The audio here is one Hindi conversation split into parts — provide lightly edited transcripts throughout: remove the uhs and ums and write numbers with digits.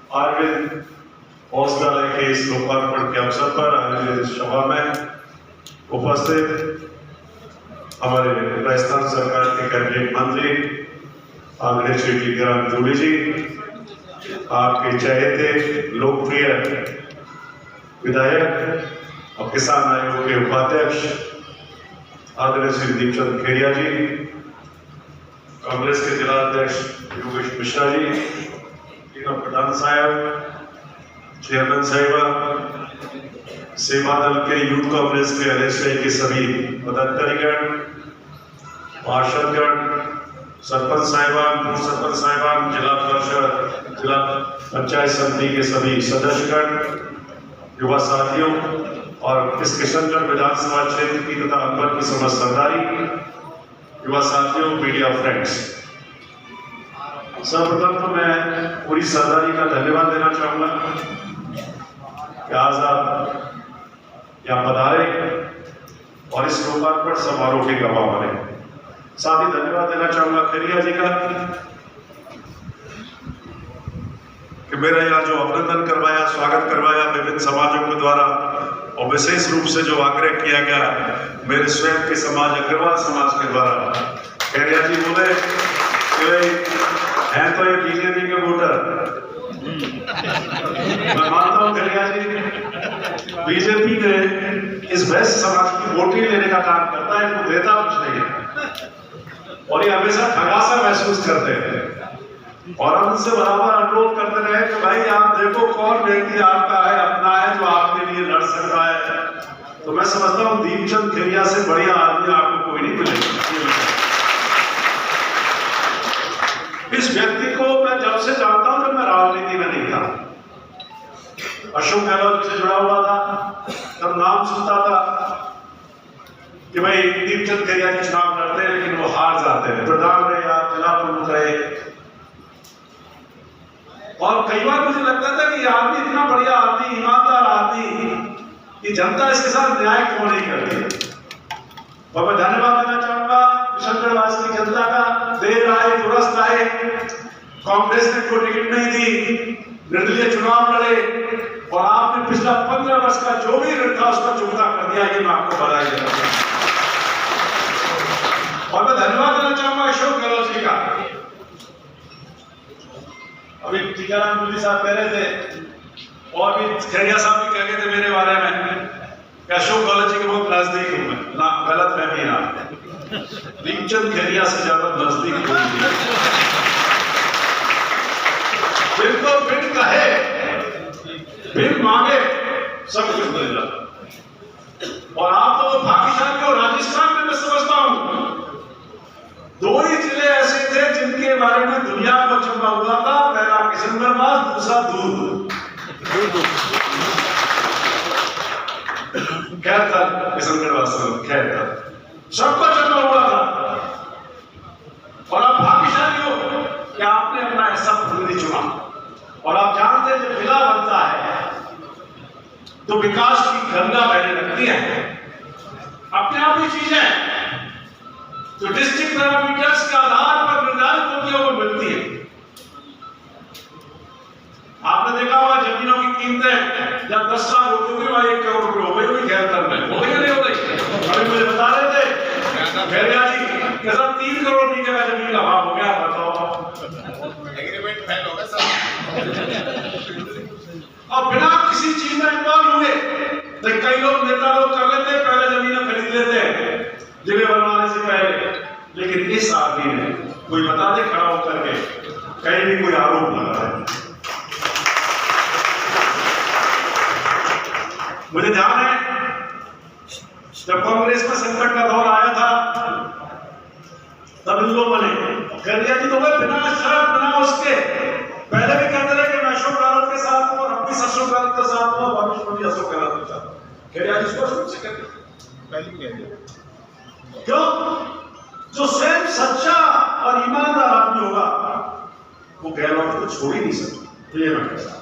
अरविंद औषधालय के इस लोकार्पण के अवसर पर आयोजित सभा में उपस्थित हमारे राजस्थान सरकार के कैबिनेट मंत्री आदरणीय श्री टीकाराम जूली जी, आपके चहेते लोकप्रिय विधायक और किसान आयोग के उपाध्यक्ष आदरणीय श्री दीपचंद खेड़िया जी, कांग्रेस के जिला अध्यक्ष योगेश मिश्रा जी, तीनों प्रधान साहब, चेयरमैन साहिबा, सेवा दल के यूथ कांग्रेस के अध्यक्ष के सभी पदाधिकारीगण, पार्षदगण, सरपंच साहिबान, सरपंच साहिबान, जिला परिषद, जिला पंचायत समिति के सभी सदस्यगण, युवा साथियों और इस किशनगढ़ विधानसभा क्षेत्र की तथा अंबर की समस्त सरदारी युवा साथियों, मीडिया फ्रेंड्स, सर्वप्रथम तो मैं पूरी सरदारी का धन्यवाद देना चाहूंगा कि आज आप यहाँ पधारे और इस लोकार्पण समारोह के गवाह बने। साथ ही धन्यवाद देना चाहूंगा खेड़िया जी का कि मेरा यहाँ जो अभिनंदन करवाया, स्वागत करवाया विभिन्न समाजों के द्वारा और विशेष रूप से जो आग्रह किया गया मेरे स्वयं के समाज अग्रवाल समाज के द्वारा। खेड़िया जी बोले कि हैं तो ये बीजेपी के वोटर, मैं मानता हूँ खेड़िया जी, बीजेपी ने इस वैश्य समाज की वोटिंग लेने का काम करता है, इनको देता कुछ नहीं है और ये हमेशा ठगासा महसूस करते हैं और हम उनसे बराबर अनुरोध करते रहे कि भाई आप देखो कौन व्यक्ति आपका है, अपना है, जो आपके लिए लड़ सकता है। तो मैं समझता हूँ दीपचंद खेड़िया से बढ़िया आदमी आपको कोई नहीं मिलेगा। इस व्यक्ति को मैं जब से जानता हूं, जब मैं राजनीति में नहीं था, अशोक गहलोत से जुड़ा हुआ था, तब नाम सुनता था कि भाई दीपचंद खेड़िया जी चुनाव लड़ते हैं लेकिन वो हार जाते हैं, प्रधान रहे या जिला प्रमुख रहे। और कई बार मुझे लगता था कि ये आदमी इतना बढ़िया आदमी, ईमानदार आदमी, कि जनता इसके साथ न्याय क्यों नहीं करती। और मैं धन्यवाद देना चाहूंगा किशनगढ़वासी की जनता का, देर आए दुरुस्त आए, कांग्रेस ने कोई टिकट नहीं दी, निर्दलीय चुनाव लड़े और आपने पिछला 15 वर्ष का जो भी ऋण था उसका चुकता कर दिया। ये मैं आपको बधाई देना चाहूंगा और मैं धन्यवाद देना चाहूंगा अशोक गहलोत जी का। अभी टीकाराम जूली साहब कह रहे थे और भी खेड़िया साहब भी कह रहे थे मेरे बारे में कि अशोक गहलोत जी के बहुत नजदीक हूं मैं, ना गलत फहमी है आप, दीपचंद खेड़िया से ज्यादा नजदीक हूं। बिल तो बिल कहे, बिल मांगे, सब कुछ मिल जाता। और आप तो भाग्यशाली हो, राजस्थान में मैं समझता हूं 2 ही जिले ऐसे थे जिनके बारे में दुनिया को चंबा हुआ था, पहला किशनगढ़, दूसरा दूध। खैर था किशनगढ़, खैर था, सबको चंबा हुआ था। और आप भाग्यशाली हो कि आपने अपना ऐसा प्रतिनिधि चुना। और आप जानते हैं जब जिला बनता है तो विकास की गंगा बहने लगती है, अपने आप ही चीजें जो डिस्ट्रिक्ट पैरामीटर्स के आधार पर निर्धारित होती है वो मिलती है। आपने देखा होगा जमीनों की कीमतें जब 10 लाख होती थी, वह 1 करोड़ रुपए हो गई, हुई गैरतर में हो गई नहीं हो गई। अभी मुझे बता रहे थे खेड़िया जी कि सर 3 करोड़ की जगह जमीन का भाव हो गया, बताओ एग्रीमेंट फेल हो गया सब। और बिना किसी चीज में इन्वॉल्व हुए तो कई लोग नेता लोग कर लेते हैं, पहले जमीनें खरीद लेते हैं जिले बनवाने से पहले, लेकिन इस आदमी ने कोई बता दे खड़ा होकर के कहीं भी कोई आरोप लगा है। मुझे ध्यान है जब कांग्रेस में संकट का दौर आया था तब इन लोग बने खेड़िया जी तो बिना शर्त बिना उसके पहले भी कहते रहे कि मैं अशोक गहलोत के साथ हूं, अब भी अशोक गहलोत के साथ हूं, भविष्य में भी अशोक गहलोत के साथ। खेड़िया जी स्पष्ट रूप से कहते पहले भी कह दिया क्यों, जो स्वयं सच्चा और ईमानदार आदमी होगा वो गहलोत को छोड़ ही नहीं सकता। तो ये मैं कहता हूं।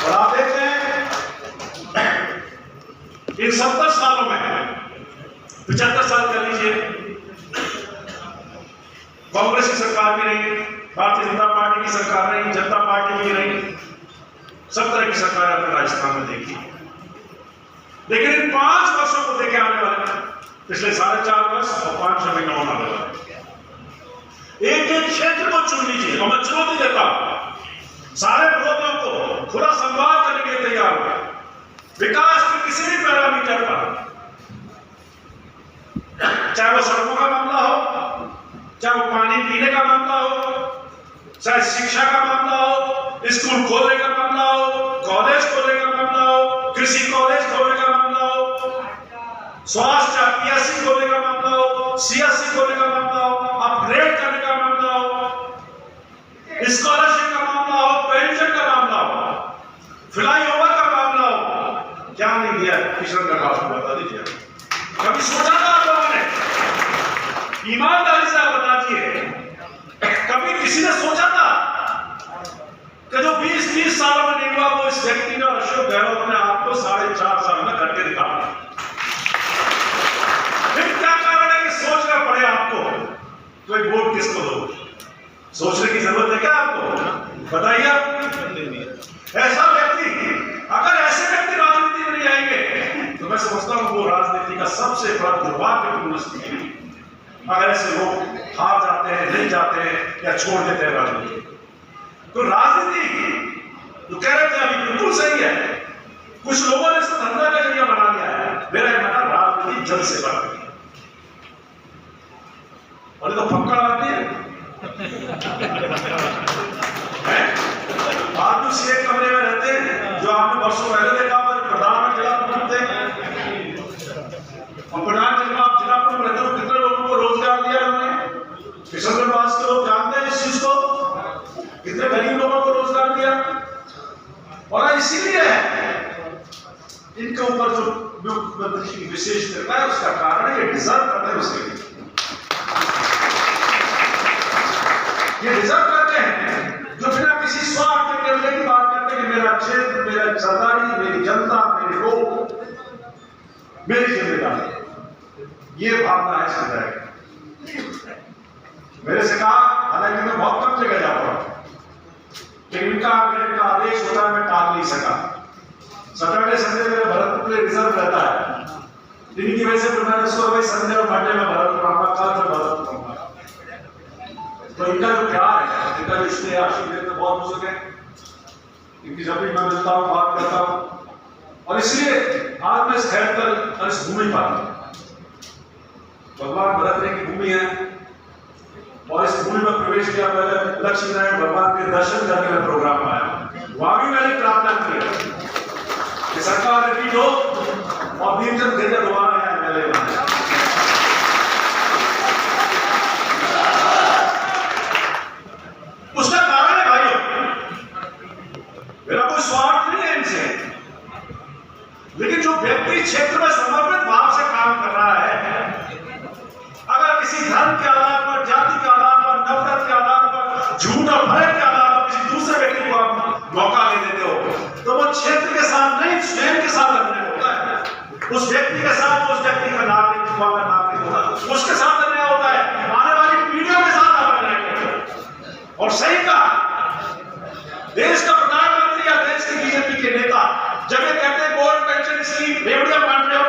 और आप देखते हैं इन 70 सालों में 75 साल कर लीजिए, कांग्रेस की सरकार भी रही, भारतीय जनता पार्टी की सरकार रही, जनता पार्टी की रही, सब तरह की सरकार अपने राजस्थान में देखी। लेकिन इन 5 वर्षों को देखे आने वाले पिछले 4.5 वर्ष और 5-6 महीना होने वाले एक एक क्षेत्र को चुन लीजिए। और मैं चुनौती देता हूं सारे विरोधियों को, खुला संवाद करने के लिए तैयार हो। विकास के किसी भी पैरामीटर पर, चाहे वो सड़कों का मामला हो, चाहे वो पानी पीने का मामला हो, चाहे शिक्षा का मामला हो, स्कूल खोलने का मामला हो, कॉलेज खोलने का मामला हो, कृषि कॉलेज खोलने का मामला हो, स्वास्थ्य पीएससी खोलने का मामला हो, सीएससी खोलने का मामला हो, अपग्रेड करने का मामला हो, स्कॉलरशिप का मामला हो, पेंशन का मामला हो, फ्लाईओवर का मामला हो, क्या नहीं दिया किशन का खास बता दीजिए। कभी सोचा था आप लोगों ने? ईमानदारी से आप बताइए, कभी किसी ने सोचा था कि जो 20-30 सालों में नहीं हुआ वो इस व्यक्ति ने, अशोक गहलोत ने आपको 4.5 साल में करके दिखाया? फिर क्या कारण है कि सोचना पड़े आपको तो एक वोट किसको दो? सोचने की जरूरत है क्या आपको? बताइए। ऐसा व्यक्ति, अगर ऐसे व्यक्ति राजनीति में नहीं आएंगे तो मैं समझता हूं वो राजनीति का सबसे बड़ा दुर्भाग्यपूर्ण स्थिति है। अगर ऐसे लोग हार जाते हैं, नहीं जाते हैं या छोड़ देते हैं राजनीति, तो राजनीति जो कह रहे थे अभी बिल्कुल सही है। कुछ लोगों ने इसको धंधा का जरिया बना लिया है। मेरा कहना राजनीति जन सेवा करनी है, और ये तो फक्कड़ आती है। आदमी एक कमरे में रहते हैं, जो आपने वर्षों पहले देखा होगा, प्रधान में जिला प्रमुख थे, और प्रधान जिला प्रमुख रहते हो, कितने लोगों को रोजगार दिया उन्होंने? किशनगढ़ के लोग जानते हैं इस चीज को, कितने गरीब लोगों को रोजगार दिया। और इसीलिए इनके ऊपर जो मुख्यमंत्री की विशेष कृपा है, उसका कारण है ये डिजर्व करते हैं, उसके लिए ये डिजर्व करते हैं, जो बिना किसी स्वार्थ के करने की बात करते हैं कि मेरा क्षेत्र, मेरा सरदारी, मेरी जनता, मेरे लोग, मेरी जिम्मेदारी। ये भावना है इसके अंदर। मेरे से कहा, हालांकि मैं बहुत कम जगह जाता हूं, लेकिन इनका आदेश होता है, मैं टाल नहीं सका। सैटरडे संडे मेरे भरतपुर के लिए रिजर्व रहता है, इनकी वजह से मैंने उसको भाई संडे और मंडे में भरतपुर आऊंगा, कल से भरतपुर आऊंगा। तो इनका जो प्यार है, इनका जो स्नेह आशीर्वाद तो बहुत मुझे है, इनकी जब भी मैं मिलता हूँ, बात करता हूँ, और इसलिए आज मैं इस खैर पर इस भूमि पर, भगवान भरत की भूमि है, और इस भूमि में प्रवेश किया। पहले लक्ष्मी नारायण भगवान के दर्शन करने का प्रोग्राम आया, वहां भी मैंने प्रार्थना की कि सरकार रिपीट हो और भीमचंद खेतर दोबारा है एमएलए बने। उसका कारण है भाइयों, मेरा कोई स्वार्थ नहीं है इनसे, लेकिन जो व्यक्ति क्षेत्र में समर्पित भाव से काम कर रहा है, अगर किसी धर्म के आधार पर, जाति के आधार पर, नफरत के आधार पर, झूठ और भय के आधार पर किसी दूसरे व्यक्ति को आप मौका दे देते हो, तो वो क्षेत्र के साथ नहीं, स्वयं के साथ अन्याय होता है। उस व्यक्ति के साथ, उस व्यक्ति का नागरिक होता है, उसके साथ अन्याय होता है, आने वाली पीढ़ियों के साथ आप अन्याय करते हो। और सही कहा, देश का प्रधानमंत्री या देश के बीजेपी के नेता जब ये कहते हैं वोट पेंशन स्कीम रेवड़िया बांट रहे हो,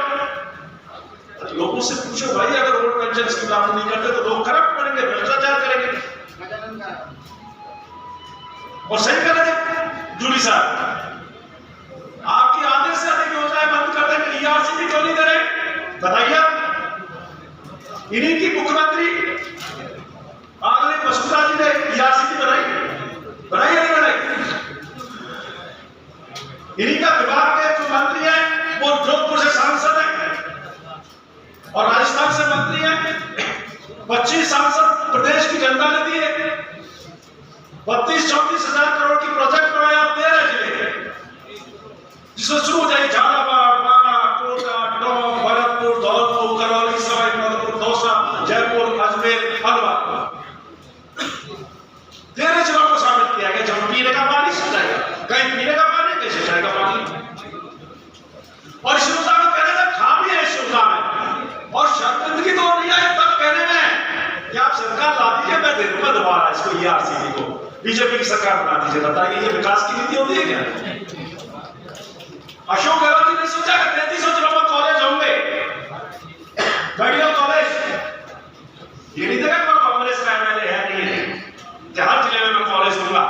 लोगों से पूछो भाई, अगर वोट पेंशन स्कीम लागू नहीं करते तो लोग करप्ट बनेंगे, भ्रष्टाचार करेंगे। और सही कह रहे जूली साहब, आपकी आदेश से अधिक योजनाएं बंद कर देंगे, ईआरसीटी क्यों नहीं दे रहे? बताइए। इन्हीं की मुख्यमंत्री आदरणीय वसुंधरा जी ने ईआरसीटी बनाई या नहीं बनाई? इन्हीं का विभाग के जो मंत्री है वो जोधपुर से सांसद है और राजस्थान से मंत्री है। 25 सांसद प्रदेश की जनता ने दिए, 32-34 हजार करोड़ की प्रोजेक्ट बनाया 13 जिले, जिसमें शुरू हो जाए झालावाड़, बारा, कोटा, टोंक, भरतपुर, धौलपुर, करौली, सवाईमाधोपुर, दौसा, जयपुर, अजमेर, अलवर, 13 जिलों को शामिल किया गया। जब पीने का पानी जाएगा, कहीं पीने का पानी, कहीं सिंचाई का पानी। और इस योजना में कहने का खामी है इस योजना में, और शर्मिंदगी तो नहीं आई तब कहने में कि आप सरकार ला दीजिए, मैं दे दूंगा दोबारा इसको, ERCB को बीजेपी की सरकार बना दीजिए। बताइए ये विकास की नीति होती है क्या? अशोक गहलोत जी ने सोचा कि 3300 जिलों में कॉलेज होंगे, मेडिकल कॉलेज। ये नहीं देखा कि कांग्रेस का MLA है नहीं है कि हर जिले में मैं कॉलेज दूंगा।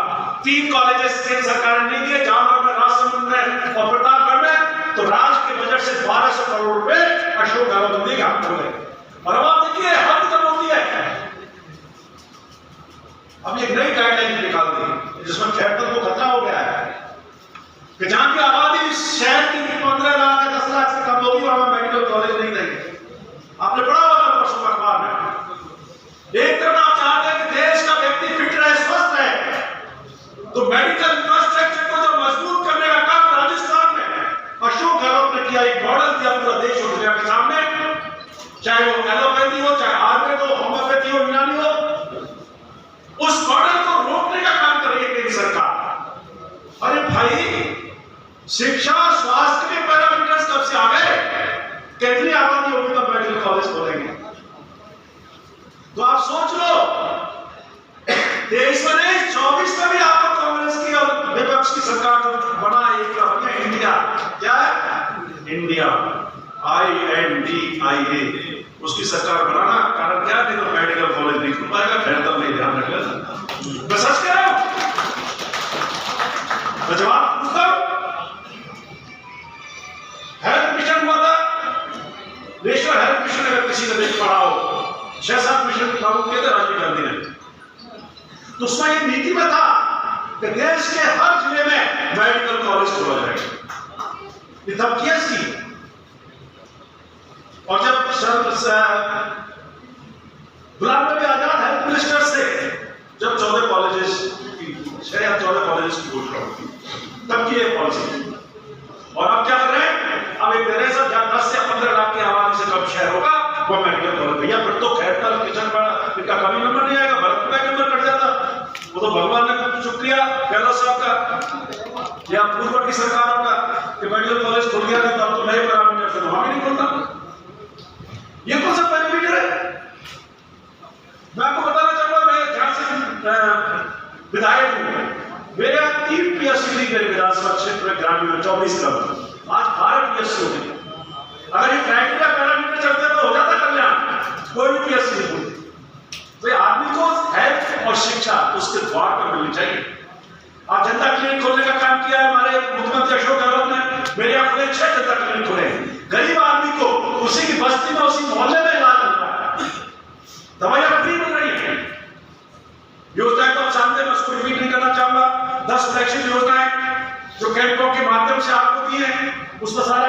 3 कॉलेजेस केंद्र सरकार ने नहीं दिए, जामनगर में, राजसमंद में और प्रतापगढ़ में। तो राज्य के बजट से 1200 करोड़ रुपए अशोक गहलोत ने काम कर रहे। और अब आप देखिए हद कब होती है। अब एक नई गाइडलाइन निकाल दी जिसमें कैपिटल को खतरा हो गया है कि जहां की आबादी इस शहर की 15 लाख या 10 लाख से कम होगी वहां मेडिकल कॉलेज नहीं देंगे। आपने पढ़ा होगा परसों अखबार में। एक तरफ आप चाहते हैं कि देश का व्यक्ति फिट रहे, स्वस्थ रहे, तो मेडिकल इंफ्रास्ट्रक्चर को जो मजबूत करने का काम राजस्थान में अशोक गहलोत ने किया। एक मॉडल दिया पूरा देश और दुनिया के सामने, चाहे वो एलोपैथी हो, चाहे आयुर्वेद हो, होम्योपैथी हो, यूनानी हो। उस मॉडल को रोकने का काम कर रही है केंद्र सरकार। अरे भाई, शिक्षा स्वास्थ्य के पैरामीटर्स कब से आ गए? कितनी आबादी होगी तब मेडिकल कॉलेज खोलेंगे? तो आप सोच लो, 23 में नहीं 24 में भी आपको कांग्रेस की और विपक्ष की सरकार जो बना एक इंडिया, क्या है इंडिया, INDIA, उसकी सरकार बनाना। कारण क्या? नहीं तो मेडिकल कॉलेज नहीं खुल पाएगा। बेहतर नहीं, ध्यान रख लेना, मैं सच कह रहा हूं। मैं जवाब पूछता हूं, हेल्थ मिशन हुआ था, नेशनल हेल्थ मिशन, अगर किसी ने नहीं पढ़ा हो, 6-7 मिशन लागू किए थे राजीव गांधी ने। तो उसमें ये नीति में था कि देश के हर जिले में मेडिकल कॉलेज खोला जाएगा। ये तब किया इसकी। और जब गुलाम नबी आजाद हेल्थ मिनिस्टर से जब 14 कॉलेजेस की 6 या 14 कॉलेजेस की घोषणा हुई, तब की ये पॉलिसी। और अब क्या कर रहे हैं? अब एक तरह से 10 से 15 लाख की आबादी से कम शहर होगा वो मेडिकल कॉलेज। भैया फिर तो खैरताल, किशनगढ़, इनका कभी नंबर नहीं आएगा, भरत का नंबर कट जाता। वो तो भगवान ने शुक्रिया गहलोत साहब का या पूर्व की सरकारों का कि मेडिकल कॉलेज खुल गया, नहीं तो अब तो नए पैरामीटर से वहां भी नहीं खुलता। ये कौन सा पैरामीटर है? मैं आपको बताना चाहूंगा, मैं जहां से विधायक हूं, मेरे यहाँ 3 PSC मेरे विधानसभा क्षेत्र में ग्रामीण में 24 क्लब, आज 12 PSC हो गए। अगर ये क्राइटेरिया पैरामीटर चलते तो हो जाता कल्याण, कोई भी PSC नहीं होती। तो आदमी को हेल्थ और शिक्षा उसके द्वार पर मिलनी चाहिए। आज जनता क्लिनिक खोलने का काम किया है हमारे मुख्यमंत्री अशोक गहलोत ने। मेरे यहाँ खुले 6 जनता क्लिनिक खुले। गरीब आदमी को उसी की बस्ती में, उसी मोहल्ले में इलाज मिल रहा है, दवाइयां फ्री मिल रही है। योजनाएं तो आप जानते हैं, मैं उसको रिपीट नहीं करना चाहूंगा। 10 फ्लैगशिप योजनाएं जो कैंपों के माध्यम से आपको दी है, उसमें सारा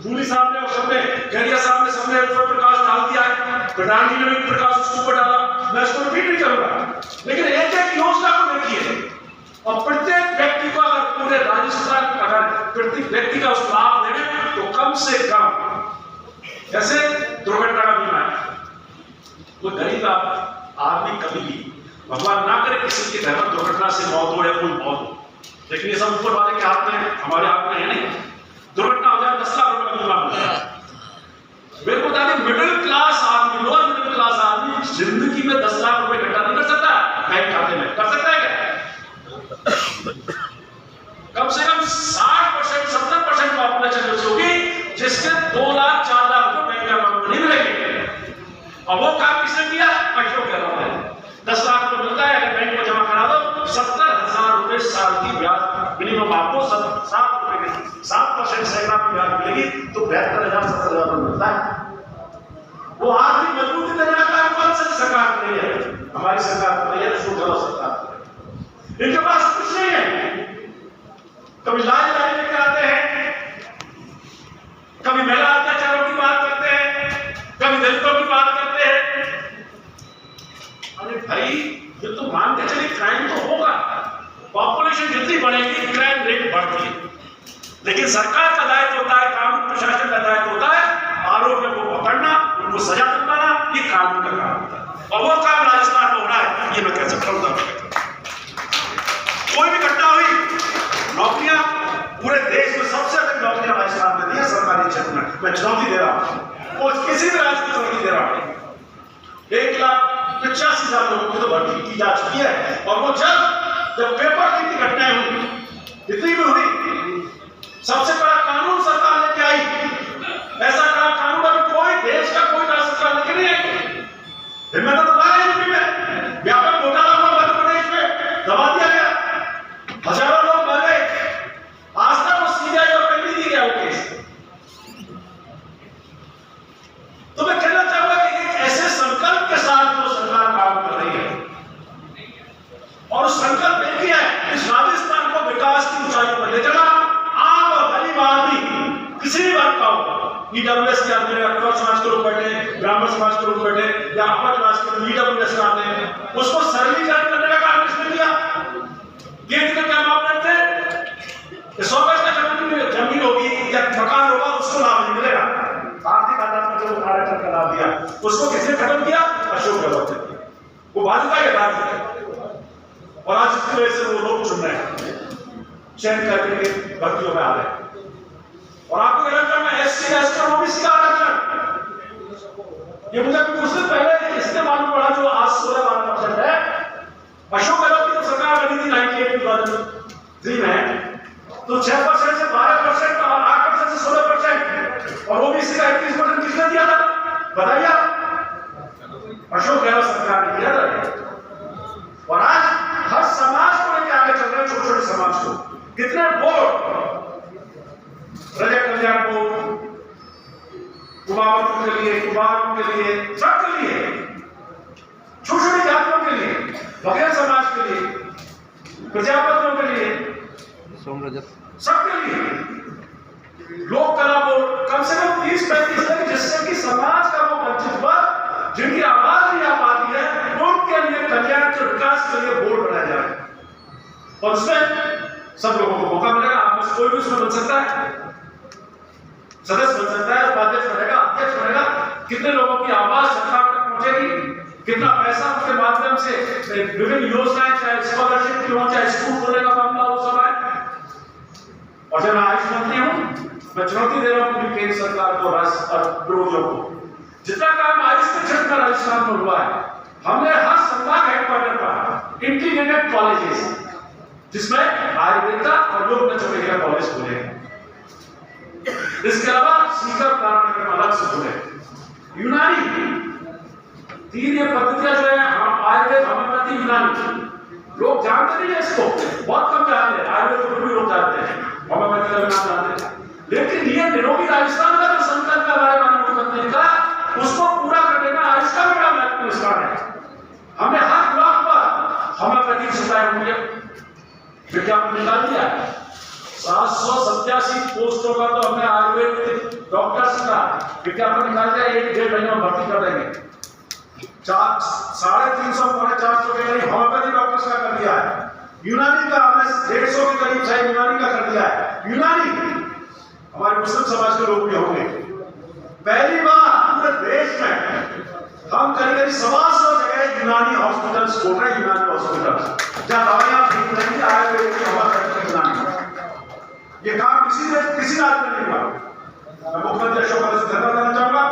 जूली साहब ने और सबने, गैरिया साहब ने, सबने ऊपर प्रकाश डाल दिया है। प्रधान जी ने भी प्रकाश उसके ऊपर डाला, मैं इसको रिपीट नहीं करूंगा। लेकिन एक योजना को देखिए और प्रत्येक व्यक्ति को, अगर पूरे राजस्थान, अगर प्रत्येक व्यक्ति का उस लाभ देने तो कम से कम, जैसे दुर्घटना का बीमा है, वो गरीब आदमी कभी भी, भगवान ना करे किसी के घर में दुर्घटना से मौत हो या कोई मौत हो, लेकिन ये सब ऊपर वाले के हाथ में, हमारे हाथ में है नहीं। दुर्घटना हो जाए 10 लाख रुपए का बीमा मिलता है। मेरे को बता दें, मिडिल क्लास आदमी, लोअर मिडिल क्लास आदमी जिंदगी में 10 लाख रुपए इकट्ठा नहीं कर सकता बैंक खाते में। कर सकता है क्या? कम से कम 60%, 70% पॉपुलेशन ऐसी होगी जिसके 2 लाख 4 लाख रुपए बैंक अकाउंट में नहीं मिलेंगे। और वो काम किसने किया? अशोक गहलोत ने। 10 लाख रुपए मिलता है, अगर बैंक में जमा करा दो 70,000 रुपए साल की ब्याज मिनिमम आपको 7 रुपए के 7% सैकड़ा की ब्याज मिलेगी, तो 72,000 70,000 रुपए मिलता है। वो आर्थिक मजबूती देने का काम कौन सी सरकार कर रही है? हमारी सरकार कर रही है, अशोक गहलोत सरकार। इनके पास कुछ नहीं है। कभी लाल लाइन लेकर आते हैं, कभी महिला अत्याचारों की बात करते हैं, कभी दलितों की बात करते हैं। अरे भाई, ये तो मान के चलिए क्राइम तो होगा, पॉपुलेशन जितनी बढ़ेगी क्राइम रेट बढ़ती है, लेकिन सरकार का दायित्व होता है, कानून प्रशासन का दायित्व होता है आरोपियों को पकड़ना, उनको सजा दिलवाना, ये कानून का काम होता है। और वो काम राजस्थान में हो रहा है, ये मैं कह सकता हूँ। कोई भी घटना हुई, नौकरियां पूरे देश में सबसे अधिक नौकरियां राजस्थान में दी है सरकारी क्षेत्र में। मैं चुनौती दे रहा हूं, और किसी भी राज्य को चुनौती दे रहा हूं। 1 लाख 85,000 लोगों की तो भर्ती की जा चुकी है। और वो जब पेपर लीक की घटनाएं हुई, जितनी भी हुई, सबसे बड़ा कानून सरकार लेके आई। ऐसा बड़ा कानून अभी कोई देश का कोई राज्य सरकार लेके नहीं आई। हिम्मत तो है यूपी में, व्यापक घोटाला हुआ मध्य प्रदेश में, दबा दिया गया, हजारों लोग मर गए, आज तक वो सीबीआई और कहीं नहीं गया वो केस। तो मैं कहना चाहूंगा कि एक ऐसे संकल्प के साथ जो सरकार काम कर रही है, और उस संकल्प एक ही है, इस राजस्थान को विकास की ऊंचाई पर ले जाना। आम और गरीब आदमी किसी भी वर्ग का हो, ईडब्ल्यूएस के आदमी, अपर समाज के लोग बैठे, ब्राह्मण समाज के लोग बैठे, या अपर क्लास के ईडब्ल्यूएस आते हैं, उसको सरलीकरण करने का काम किसने किया? केंद्र का क्या मापदंड थे? 100 गज का जमीन होगी या मकान होगा, उसको लाभ नहीं मिलेगा। आर्थिक आधार पर जो आरक्षण का लाभ दिया, उसको किसने खत्म किया? अशोक गहलोत ने किया। वो भाजपा के राज है, और आज इसकी वजह से वो लोग चुन रहे हैं, चयन करके भर्तियों में आ रहे हैं। और आपको कहना मैं एससी एसटी और ओबीसी का आरक्षण, ये मुझे कुछ दिन पहले इससे मालूम पड़ा, जो आज 16% है। अशोक गहलोत की तो सरकार बनी थी 98 में, तो 6% से 12% और 8% से 16%, और ओबीसी का 31% किसने दिया था? बताइए आप। अशोक गहलोत सरकार ने दिया था। और आज हर समाज को लेकर आगे चल रहे हैं, छोटे छोटे समाज को। कितने वोट प्रजा कल्याण को, कुमावों के लिए, कुमारों के लिए, सबके लिए, छोटी छोटी जातियों के लिए, बघेल समाज के लिए, प्रजापतियों के लिए, सबके लिए लोक कला बोर्ड कम से कम 30-35 तक, जिससे कि समाज का वो वंचित वर्ग जिनकी आवाज नहीं आ पाती है, उनके लिए कल्याण के विकास के लिए बोर्ड बनाया जाए। और उसमें सब लोगों को मौका मिलेगा। आप में से कोई भी उसमें बन सकता है, सदस्य बन सकता है, उपाध्यक्ष बनेगा, अध्यक्ष बनेगा। कितने लोगों की आवाज सरकार तक पहुंचेगी, कितना पैसा उनके माध्यम से विभिन्न योजनाएं, चाहे स्कॉलरशिप की हो, चाहे स्कूल खोलने का मामला हो, सब है। और जब मैं आयुष मंत्री हूं, मैं चुनौती दे रहा हूं पूरी केंद्र सरकार को, राज्य और विरोधियों को। जितना काम आयुष के क्षेत्र में राजस्थान में हुआ है, हमने हर संभाग हेडक्वार्टर पर इंटीग्रेटेड कॉलेजेस, जिसमें आयुर्वेद और योग नेचुरोपैथी का कॉलेज खुले हैं। इसके अलावा सीकर प्राणा अलग से खुले। यूनानी 3 ये पद्धतियां जो है, आयुर्वेद, होम्योपैथी, यूनानी, लोग जानते नहीं है इसको, बहुत कम जानते हैं। आयुर्वेद को भी लोग जानते हैं, होम्योपैथी का नाम जानते हैं, लेकिन ये निरोगी राजस्थान का जो संकल्प है हमारे माननीय मुख्यमंत्री का, उसको पूरा करने में आयुष का बड़ा महत्वपूर्ण स्थान है। हमने हर ब्लॉक पर होम्योपैथी की सुविधाएं होंगी, विज्ञापन निकाल दिया। 787 पोस्टों का तो हमने आयुर्वेद डॉक्टर्स का विज्ञापन निकाल दिया, 1-1.5 महीने में भर्ती कर देंगे। 350-450 के करीब होम्योपैथी डॉक्टर्स का कर दिया है। यूनानी का हमने 150 के करीब शायद यूनानी का कर दिया है। यूनानी हमारे मुस्लिम समाज के लोग भी होंगे। पहली बार पूरे देश में हम करीब 125 जगह यूनानी हॉस्पिटल्स खोल रहे हैं, यूनानी हॉस्पिटल्स जहां दवाइयां ठीक नहीं, आयुर्वेद की हवा करते यूनानी। ये काम किसी राज्य में नहीं हुआ। मैं मुख्यमंत्री अशोक गहलोत से धन्यवाद देना चाहूंगा,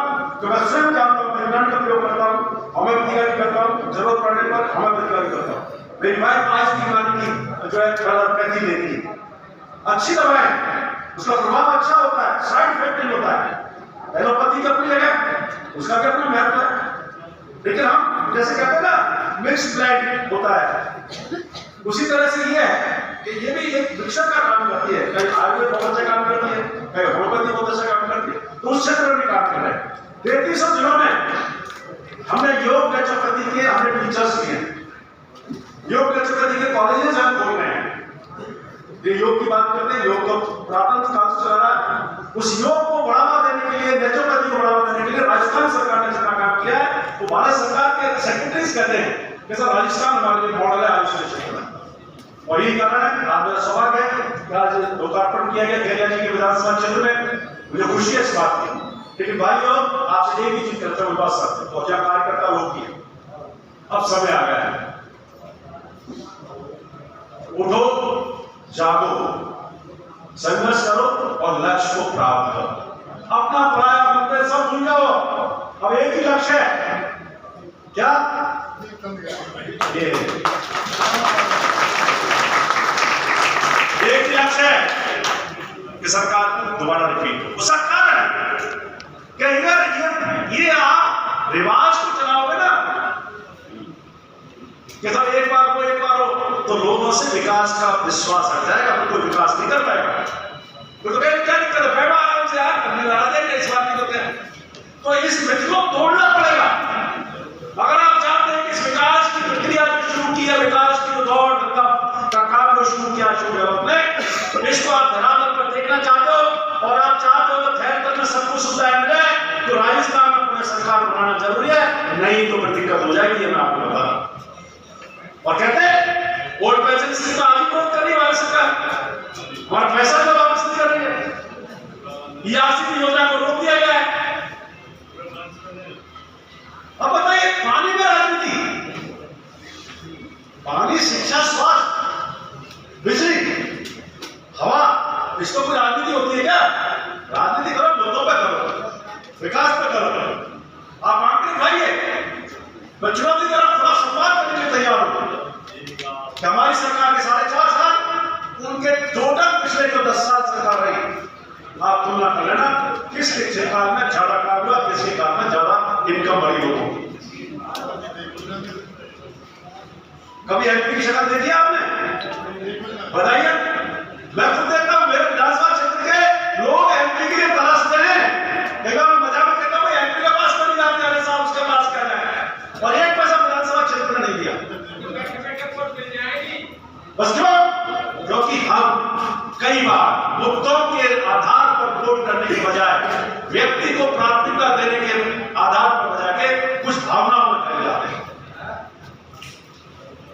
जो मैं स्वयं जानता हूं, यूनानी का प्रयोग करता हूं, होम्योपैथी का भी करता हूं, जरूरत पड़ने पर होम्योपैथी का भी करता हूं। मेरी वाइफ आज यूनानी की जो है एलोपैथी लेती है, अच्छी दवा है, उसका प्रभाव अच्छा होता है, साइड इफेक्ट नहीं होता है। एलोपैथी की अपनी जगह, उसका भी अपना महत्व है, लेकिन हम जैसे कहते हैं ना, मिक्स ब्लेंड होता है। उसी तरह से ये है कि ये भी एक विकसित का काम करती है, कहीं आयुर्वेद बहुत अच्छा काम करती है, कहीं होम्योपैथी बहुत अच्छा काम करती है, तो उस क्षेत्र में भी काम कर रहे हैं। 33 जिलों में हमने योग नेचुरोपैथी के हमने टीचर्स लिए, योग नेचुरोपैथी के कॉलेजेस हम खोल रहे हैं। ये योग की बात करते हैं, योग तो पुरातन काल से चला रहा है। उस योग को बढ़ावा देने के लिए, नेचुरोपैथी को बढ़ावा देने के लिए राजस्थान सरकार ने जितना काम किया है, वो भारत सरकार के सेक्रेटरीज कहते हैं कि सर राजस्थान हमारे लिए मॉडल है आयुष के क्षेत्र में, और यही कर रहा है। आज मेरा सौभाग्य है कि आज लोकार्पण किया गया खेलिया जी के विधानसभा क्षेत्र में, मुझे खुशी है इस बात की। लेकिन भाइयों, आपसे एक ही चीज करते हुए बस सकते, तो क्या कार्यकर्ता लोग किए, अब समय आ गया है, उठो, जागो, संघर्ष करो और लक्ष्य को प्राप्त करो। अपना पराया मंदिर सब भूल जाओ, अब एक ही लक्ष्य है, क्या? ये एक लक्ष्य है कि सरकार दोबारा रिपीट हो। उसका कारण है कि अगर ये आप रिवाज को चलाओगे ना कि सब एक बार हो तो लोगों से विकास का विश्वास हट जाएगा, कोई विकास नहीं कर पाएगा। तो क्या दिक्कत है, बैठो आराम से यार, करने लगा देंगे इस बात की। तो इस मिथ को तोड़ना पड़ेगा। अगर आप चाहते हैं कि इस विकास की प्रक्रिया जो शुरू की है, विकास की जो दौड़ का काम जो शुरू किया ने, इसको आप धरातल पर देखना चाहते हो और आप चाहते हो तो ठहर कर सब कुछ सुविधाएं मिले, तो राजस्थान में अपने सरकार बनाना जरूरी है, नहीं तो फिर दिक्कत हो जाएगी। मैं आपको बता रहा हूं। और कहते हैं वोट पेंशन स्कीम में आगे विरोध कर रही है भारत सरकार, हमारा पैसा तो वापस नहीं कर रही है, ये आरसीपी योजना को रोक दिया गया है। अब बताइए, पानी में राजनीति, पानी, शिक्षा, स्वास्थ्य, बिजली, हवा, इसको कोई राजनीति होती है क्या? राजनीति करो, मुद्दों पे करो, विकास पे करो। आप आंकड़े खाइए, मैं चुनौती दे रहा हूं, थोड़ा संवाद करने के लिए तैयार हूं कि हमारी सरकार के 4.5 साल, उनके टोटल पिछले जो 10 साल सरकार रही, आप तुलना कर लेना किसके सरकार में ज्यादा काम हुआ, किसके काम में ज्यादा इनकम बढ़ी हो। कभी एमपी की शक्ल देखी आपने? बताइए। मैं खुद देखता हूं, मेरे विधानसभा क्षेत्र के लोग एमपी के लिए तरसते हैं। एक बार मैं मजाक में कहता हूं, एमपी के पास तो नहीं जाते, अरे साहब उसके पास क्या जाए, और एक पैसा विधानसभा क्षेत्र में नहीं दिया। बस क्योंकि हम कई बार मुद्दों के आधार पर वोट करने के बजाय व्यक्ति को प्राथमिकता देने के आधार पर बजाय के कुछ भावनाओं में फैल जाते हैं।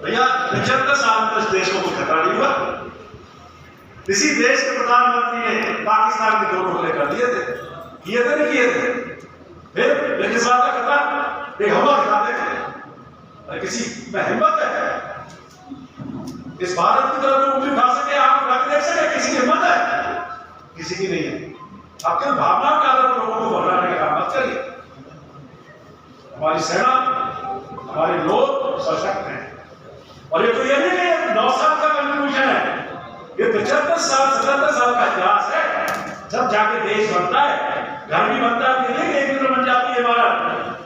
भैया 75 साल में इस देश को कोई खतरा नहीं हुआ। इसी देश के प्रधानमंत्री ने पाकिस्तान के 2 टुकड़े कर दिए थे, किए थे नहीं किए थे? फिर किस बात का खतरा? एक हमला दिखाते थे, किसी में हिम्मत है इस भारत की तरफ उंगली उठा सके, आप उठा के देख सके? किसी की हिम्मत है? किसी की नहीं है। आप केवल भावना के आधार पर लोगों को भगाने का काम मत करिए। हमारी सेना, हमारे लोग सशक्त हैं, और ये तो ये नहीं कि 9 साल का कंट्रीब्यूशन है, ये 75 साल 77 साल का इतिहास है। जब जाके देश बनता है, घर भी बनता है, नहीं एक दिन बन जाती है इमारत,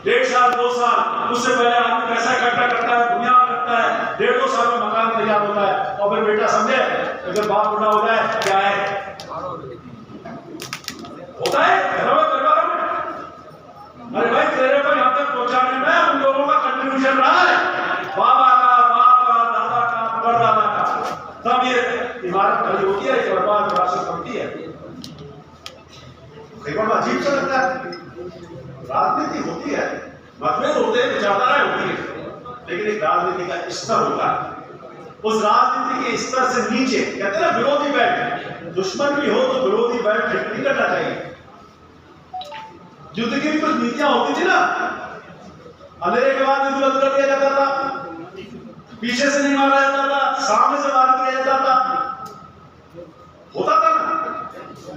1.5 साल 2 साल, उससे पहले आदमी पैसा इकट्ठा करता है, दुनिया करता है, 1.5-2 साल में मकान तैयार होता है, और फिर बेटा समझे अगर बाप बूढ़ा हो जाए क्या है होता है घरों में, परिवारों में। अरे भाई, तेरे को यहां तक पहुंचाने में उन लोगों का कंट्रीब्यूशन रहा है, बाबा का, बाप का, दादा का, परदादा का, तब ये इमारत खड़ी होती है, एक बर्बाद राशि बनती है। कई बार अजीब सा लगता है, राजनीति होती है, मतभेद होते हैं, विचारधाराएं होती है, लेकिन एक राजनीति का स्तर होता है। उस राजनीति के स्तर से नीचे कहते हैं ना विरोधी बैठ, दुश्मन भी हो तो विरोधी बैठ नहीं करना चाहिए। युद्ध की भी कुछ नीतियां होती थी ना, अंधेरे के बाद युद्ध बंद कर दिया जाता था, पीछे से नहीं मारा जाता था, सामने से मार दिया जाता था, होता था ना।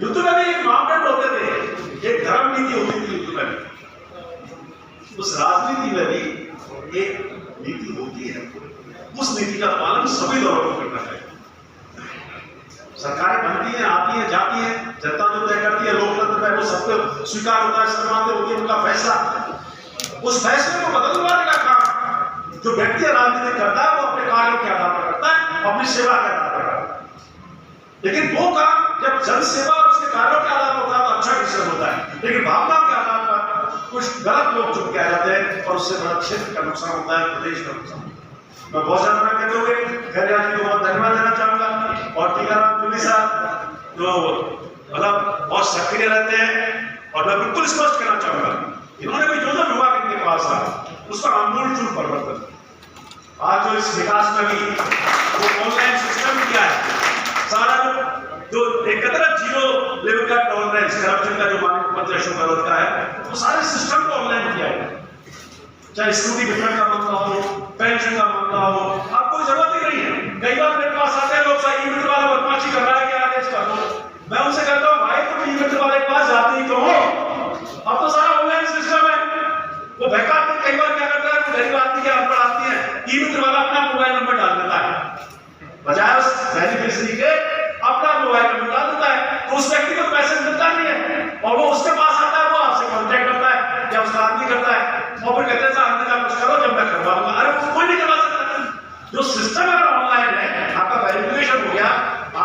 युद्ध में भी एक मापदंड होते थे, एक धर्म नीति होती थी युद्ध में। उस राजनीति में भी एक नीति होती है, उस नीति का पालन सभी दौरों को करना चाहिए। सरकारें बनती हैं, आती हैं, जाती हैं, जनता जो तय करती है, लोकतंत्र में वो सबको स्वीकार होता है, सम्मानित होती है उनका फैसला। उस फैसले को बदलवाने का काम जो व्यक्ति राजनीति करता है वो अपने कार्यों के आधार पर करता है, अपनी सेवा के आधार पर करता है। लेकिन वो काम जब जन सेवा और उसके कार्यों के आधार पर होता है तो अच्छा डिसीजन होता है, लेकिन भावना के आधार पर कुछ गलत लोग चुप के आ जाते हैं और उससे बड़ा क्षेत्र का नुकसान होता है, प्रदेश का नुकसान। मैं बहुत ज्यादा कहते हुए खैरिया जी को बहुत धन्यवाद देना चाहूंगा, और टीकाराम जूली साहब जो मतलब बहुत सक्रिय रहते हैं, और मैं बिल्कुल स्पष्ट करना चाहूंगा, इन्होंने भी जो विभाग इनके पास था उसका आमूल परिवर्तन, आज जो इस विकास में भी जो ऑनलाइन सिस्टम किया है, सारा जो एक जीरो लेवल का टॉलरेंस करप्शन का जो माननीय अशोक गहलोत का है, वो सारे सिस्टम को ऑनलाइन किया है। चाहे स्कूटी वितरण का मामला हो, पेंशन का मामला हो, आपको जरूरत ही नहीं है। कई बार मेरे पास आते हैं लोग, ई मित्र वाला बदमाशी कर रहा है कि आदेश कर दो, मैं उनसे कहता हूँ भाई तुम ई मित्र वाले के पास जाते ही तो हो, अब तो सारा ऑनलाइन सिस्टम है। वो बहकाते कई बार क्या करता है, गरीब आदमी के अनपढ़ आदमी है, ई मित्र वाला अपना मोबाइल नंबर डाल देता है, बजाय उस बेनिफिशियरी के अपना मोबाइल नंबर डाल देता है, तो उस व्यक्ति को पैसे मिलता नहीं है और वो उसके पास आता है, वो आपसे कांटेक्ट करता है या उसका आदमी करता है और फिर कहते हैं साहब अंदर कुछ करो जब मैं करवा दूंगा। अरे वो कोई नहीं करवा सकता। जो सिस्टम अगर ऑनलाइन है, आपका वेरिफिकेशन हो गया,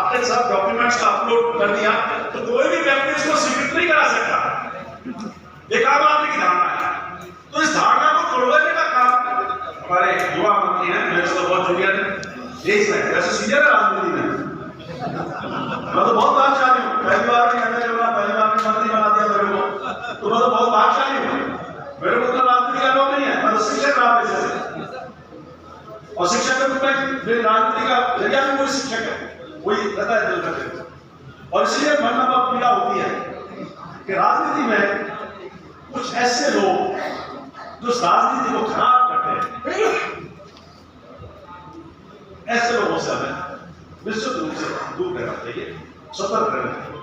आपने सब डॉक्यूमेंट्स का अपलोड कर दिया, तो कोई भी व्यक्ति उसको स्वीकृत नहीं करा सकता। एक आम आदमी की धारणा है, तो इस धारणा को तोड़ने का काम हमारे युवा मंत्री हैं, मेरे से तो बहुत जूनियर है, वैसे सीनियर है राजनीति में, मैं तो बहुत भाग्यशाली हूँ, पहली बार में एमएलए बना, पहली बार में मंत्री बना दिया मेरे को, तो मैं तो बहुत भाग्यशाली हूँ। मेरे को तो राजनीति का लोग नहीं है, मैं तो शिक्षक रहा पैसे से, और शिक्षक के रूप में मेरी राजनीति का जरिया भी कोई शिक्षक है, वही रहता है दिल में। और इसलिए मन में बहुत पीड़ा होती है कि राजनीति में कुछ ऐसे लोग जो राजनीति को खराब करते हैं, ऐसे लोगों से हमें निश्चित रूप से दूर रहना चाहिए, सतर्क रहना चाहिए।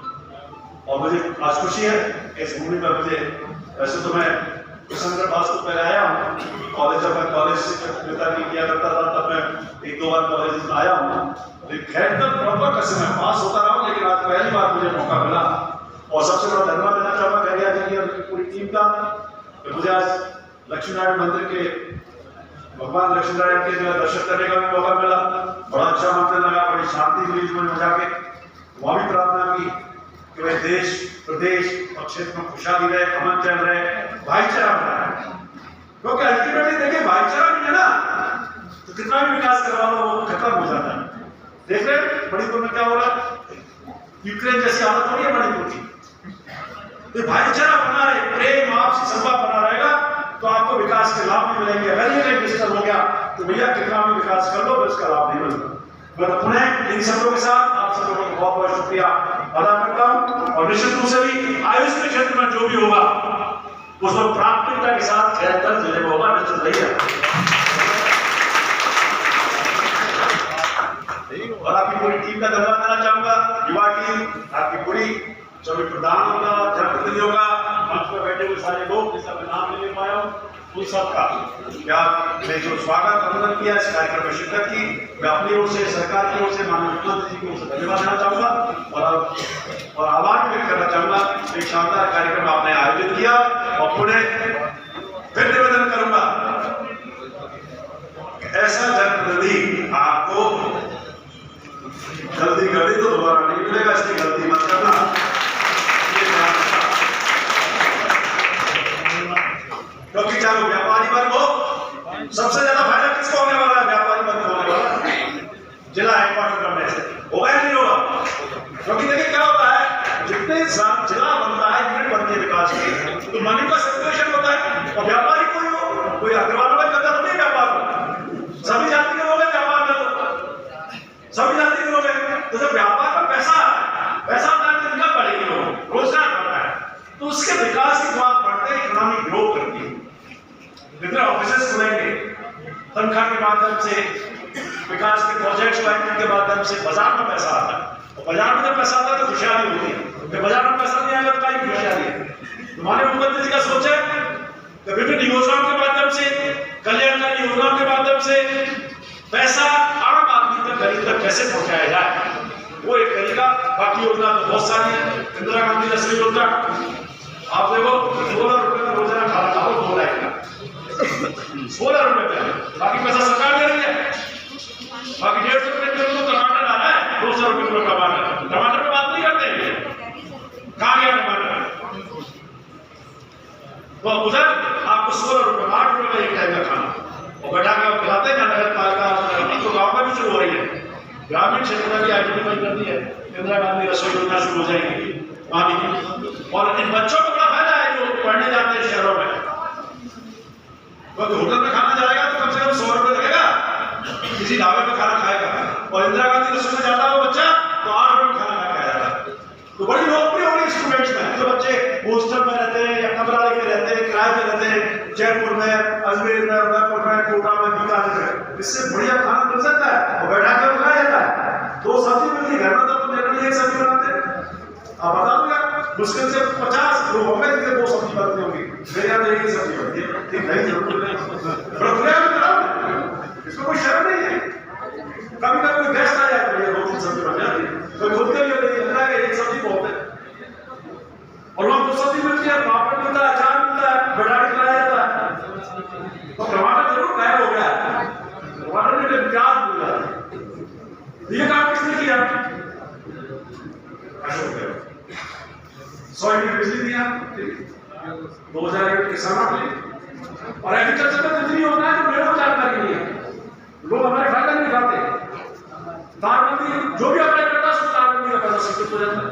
और मुझे आज खुशी है इस भूमि पर मुझे, वैसे तो मैं संदर्भ आज तो पहले आया हूँ कॉलेज, जब मैं कॉलेज शिक्षकता की किया करता था तब मैं एक दो बार कॉलेज में आया हूँ, खैर तक प्रॉपर कैसे मैं पास होता रहा हूँ, लेकिन आज पहली बार मुझे मौका मिला और सबसे बड़ा धन्यवाद देना चाहूँगा खैरिया जी की और पूरी टीम का, कि मुझे आज लक्ष्मी नारायण मंदिर के भगवान लक्ष्मी नारायण के जो दर्शन करने का भी मौका मिला। बड़ा अच्छा मंदिर लगा, बड़ी शांति मिली मुझे जाके, वहाँ भी प्रार्थना की कि भाई देश प्रदेश और क्षेत्र में खुशहाली रहे, अमन चल रहे, भाईचारा बना, क्योंकि अल्टीमेटली देखिए भाईचारा नहीं है ना तो कितना भी विकास करवा लो वो खत्म हो जाता है। देख रहे मणिपुर में क्या हो रहा है, यूक्रेन जैसी हालत हो रही है मणिपुर की, तो भाईचारा बना रहे, प्रेम आपसी सद्भाव बना रहेगा तो आपको विकास के लाभ भी मिलेंगे। अगर ये डिजिटल हो गया तो भैया कितना भी विकास कर लो तो इसका लाभ नहीं मिलता। मैं पुनः इन सब लोगों के साथ आप सब लोगों को बहुत बहुत शुक्रिया अदा करता हूँ, और निश्चित रूप से भी आयुष के क्षेत्र में जो भी होगा उसको प्राथमिकता के साथ बेहतर जिले में होगा, निश्चित रहिए। और आपकी पूरी टीम का धन्यवाद देना चाहूंगा, युवा टीम, आपकी पूरी सभी प्रधान होगा, जनप्रतिनिधि होगा, मंच पर बैठे हुए सारे लोग जिसका मैं नाम नहीं ले पाया हूँ, उन सबका क्या मैं जो स्वागत अभिनंदन किया इस कार्यक्रम में शिरकत की, मैं अपनी ओर से, सरकार की ओर से, माननीय मुख्यमंत्री जी की ओर से धन्यवाद देना चाहूंगा और आभार व्यक्त करना चाहूंगा। एक शानदार कार्यक्रम आपने आयोजित किया और पुणे फिर निवेदन करूंगा ऐसा जनप्रतिनिधि आपको गलती कर दी तो दोबारा नहीं मिलेगा, इसकी गलती मत करना। क्योंकि चाहे व्यापारी वर्ग हो, सबसे ज्यादा फायदा किसको होने वाला है? व्यापारी वर्ग को होने वाला है, जिला हेडक्वार्टर बनने से होगा या नहीं होगा? क्योंकि देखिए क्या होता है, जितने जिला बनता है यूनिट बनती है विकास की, तो मनी का सर्कुलेशन होता है, और व्यापारी कोई हो, कोई अग्रवाल में करता तो नहीं व्यापार हो, सभी जाति के लोग हैं व्यापार में, सभी जाति के लोग हैं, तो जब व्यापार में पैसा आता है तो इनकम बढ़ेगी, लोग रोजगार बढ़ता है, तो उसके विकास की बात बढ़ते हैं, इकोनॉमिक ग्रोथ करती है। जितने ऑफिसेस खुलेंगे तनख्वाह के माध्यम से, विकास के प्रोजेक्ट्स लाने के माध्यम से बाजार में पैसा आता है, और बाजार में जब पैसा आता है तो खुशहाली होती है। जब बाजार में पैसा नहीं आएगा तो क्या खुशहाली है? माननीय मुख्यमंत्री जी का सोच है कि विभिन्न योजनाओं के माध्यम से, कल्याणकारी योजनाओं के माध्यम से पैसा आम आदमी तक, गरीब तक कैसे पहुंचाया जाए, वो एक तरीका। बाकी योजना तो बहुत सारी है, इंदिरा गांधी रसोई योजना, आप देखो 16 रुपए का रोजाना खाना खाओ, 2 लाख का 16 रुपए का, बाकी पैसा सरकार दे रही है, बाकी 150 रुपए किलो टमाटर आ रहा है, 200 रुपए किलो टमाटर पे बात नहीं करते, कहाँ गया टमाटर? तो उधर आपको 16 रुपए 8 रुपए का एक टाइम का खाना, और बैठा के आप खिलाते हैं। नगर पालिका तो गाँव में भी शुरू हो रही है, ग्रामीण क्षेत्र में भी आइडेंटिफाई कर दी है, इंदिरा गांधी रसोई योजना शुरू हो जाएगी वहां भी, और इन बच्चों को बड़ा फायदा है जो पढ़ने जाते हैं शहरों में, क्योंकि होटल में खाना जाएगा तो कम से कम 100 रुपए लगेगा, किसी ढाबे में खाना खाएगा, और इंदिरा गांधी रसोई में जाता है बच्चा तो 8 रुपए में खाना खा जाता है। तो बड़ी लोकप्रिय हो रही स्टूडेंट्स में, जो बच्चे हॉस्टल में रहते हैं या कमरा लेके रहते हैं, किराए पे रहते हैं, जयपुर में, अजमेर में, उदयपुर में, कोटा में, बीकानेर में, इससे बढ़िया खाना मिल सकता है और बैठा के खाया जाता है। 2 सब्जी मिलती है, घर में तो जनरली 1 सब्जी बनाते हैं, आप बता दो यार, मुश्किल से 50 लोग होंगे जिनके 2 सब्जी बनती होंगी, मेरे यहाँ तो 1 ही सब्जी बनती है, ठीक नहीं जरूर दिया, अशोक गहलोत 100 यूनिट बिजली दिया 2000 यूनिट किसान मिले। और एग्रीकल्चर में इतनी होता है कि मेरे को जानकारी नहीं है, लोग हमारे फायदा नहीं उठाते। तारबंदी जो भी अप्लाई करता है उसको तारबंदी का पैसा स्वीकृत हो जाता है।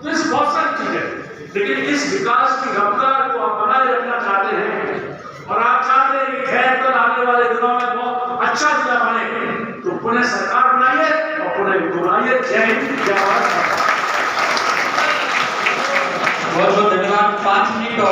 तो इस बहुत सारी चीजें, लेकिन इस विकास की रफ्तार को आप बनाए रखना चाहते हैं और आप चाहते हैं कि खैर आने वाले दिनों में बहुत अच्छा जिला बने, तो पुनः सरकार बनाइए और पुनः घुमाइए। जय हिंद, जय भारत। बहुत बहुत धन्यवाद। 5 मिनट